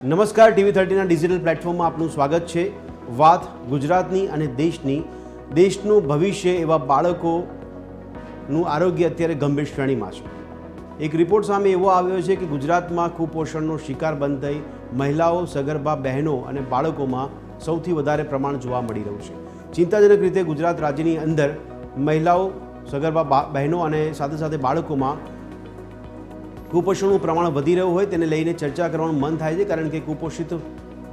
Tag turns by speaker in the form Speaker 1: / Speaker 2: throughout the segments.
Speaker 1: નમસ્કાર, TV30ના ડિજિટલ પ્લેટફોર્મમાં આપનું સ્વાગત છે। વાત ગુજરાતની અને દેશનું ભવિષ્ય એવા બાળકોનું આરોગ્ય અત્યારે ગંભીર શ્રેણીમાં છે। એક રિપોર્ટ સામે એવો આવ્યો છે કે ગુજરાતમાં કુપોષણનો શિકાર બનતી થઈ મહિલાઓ, સગર્ભા બહેનો અને બાળકોમાં સૌથી વધારે પ્રમાણ જોવા મળી રહ્યું છે। ચિંતાજનક રીતે ગુજરાત રાજ્યની અંદર મહિલાઓ, સગર્ભા બહેનો અને સાથે સાથે બાળકોમાં કુપોષણનું પ્રમાણ વધી રહ્યું હોય તેને લઈને ચર્ચા કરવાનું મન થાય છે, કારણ કે કુપોષિત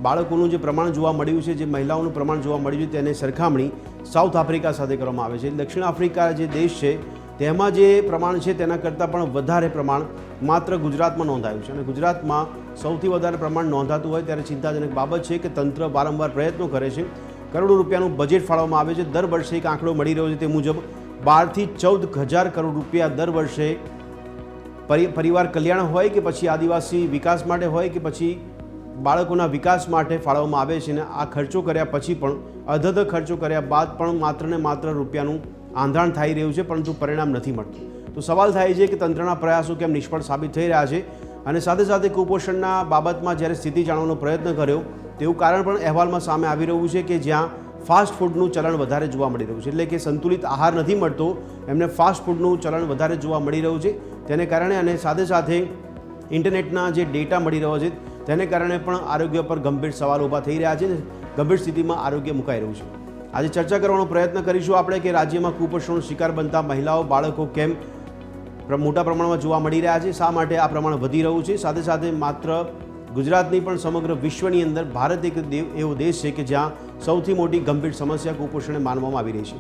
Speaker 1: બાળકોનું જે પ્રમાણ જોવા મળ્યું છે, જે મહિલાઓનું પ્રમાણ જોવા મળ્યું છે તેને સરખામણી સાઉથ આફ્રિકા સાથે કરવામાં આવે છે। દક્ષિણ આફ્રિકા જે દેશ છે તેમાં જે પ્રમાણ છે તેના કરતાં પણ વધારે પ્રમાણ માત્ર ગુજરાતમાં નોંધાયું છે અને ગુજરાતમાં સૌથી વધારે પ્રમાણ નોંધાતું હોય ત્યારે ચિંતાજનક બાબત છે કે તંત્ર વારંવાર પ્રયત્નો કરે છે। કરોડો રૂપિયાનું બજેટ ફાળવવામાં આવે છે। દર વર્ષે એક આંકડો મળી રહ્યો છે તે મુજબ 12 થી 14,000 કરોડ રૂપિયા દર વર્ષે પરિવાર કલ્યાણ હોય કે પછી આદિવાસી વિકાસ માટે હોય કે પછી બાળકોના વિકાસ માટે ફાળવવામાં આવે છે અને આ ખર્ચો કર્યા પછી પણ અધધ ખર્ચો કર્યા બાદ પણ માત્ર ને માત્ર રૂપિયાનું આંધણ થઈ રહ્યું છે, પરંતુ પરિણામ નથી મળતું। તો સવાલ થાય છે કે તંત્રના પ્રયાસો કેમ નિષ્ફળ સાબિત થઈ રહ્યા છે અને સાથે સાથે કુપોષણના બાબતમાં જ્યારે સ્થિતિ જાણવાનો પ્રયત્ન કર્યો તેવું કારણ પણ અહેવાલમાં સામે આવી રહ્યું છે કે જ્યાં ફાસ્ટ ફૂડનું ચલણ વધારે જોવા મળી રહ્યું છે, એટલે કે સંતુલિત આહાર નથી મળતો, એમને ફાસ્ટ ફૂડનું ચલણ વધારે જોવા મળી રહ્યું છે। તેને કારણે અને સાથે સાથે ઇન્ટરનેટના જે ડેટા મળી રહ્યો છે તેને કારણે પણ આરોગ્ય પર ગંભીર સવાલ ઊભા થઈ રહ્યા છે અને ગંભીર સ્થિતિમાં આરોગ્ય મુકાઈ રહ્યું છે। આજે ચર્ચા કરવાનો પ્રયત્ન કરીશું આપણે કે રાજ્યમાં કુપોષણનો શિકાર બનતા મહિલાઓ, બાળકો કેમ મોટા પ્રમાણમાં જોવા મળી રહ્યા છે, શા માટે આ પ્રમાણ વધી રહ્યું છે। સાથે સાથે માત્ર ગુજરાતની પણ સમગ્ર વિશ્વની અંદર ભારત એક એવો દેશ છે કે જ્યાં સૌથી મોટી ગંભીર સમસ્યા કુપોષણને માનવામાં આવી રહી છે।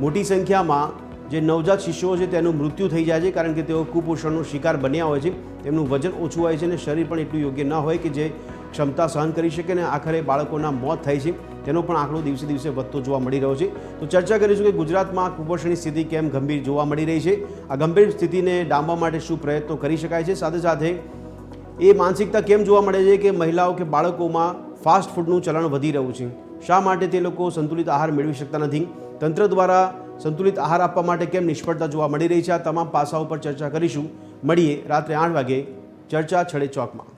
Speaker 1: મોટી સંખ્યામાં જે નવજાત શિશુઓ છે તેનું મૃત્યુ થઈ જાય છે, કારણ કે તેઓ કુપોષણનો શિકાર બન્યા હોય છે। તેમનું વજન ઓછું હોય છે અને શરીર પણ એટલું યોગ્ય ન હોય કે જે ક્ષમતા સહન કરી શકે અને આખરે બાળકોના મોત થાય છે, તેનો પણ આંકડો દિવસે દિવસે વધતો જોવા મળી રહ્યો છે। તો ચર્ચા કરીશું કે ગુજરાતમાં કુપોષણની સ્થિતિ કેમ ગંભીર જોવા મળી રહી છે, આ ગંભીર સ્થિતિને ડામવા માટે શું પ્રયત્નો કરી શકાય છે, સાથે સાથે એ માનસિકતા કેમ જોવા મળે છે કે મહિલાઓ કે બાળકોમાં ફાસ્ટ ફૂડનું ચલણ વધી રહ્યું છે, શા માટે તે લોકો સંતુલિત આહાર મેળવી શકતા નથી, તંત્ર દ્વારા સંતુલિત આહાર આપવા માટે કેમ નિષ્ફળતા જોવા મળી રહી છે। આ તમામ પાસાઓ પર ચર્ચા કરીશું। મળીએ રાત્રે 8 વાગે ચર્ચા છડે ચોકમાં।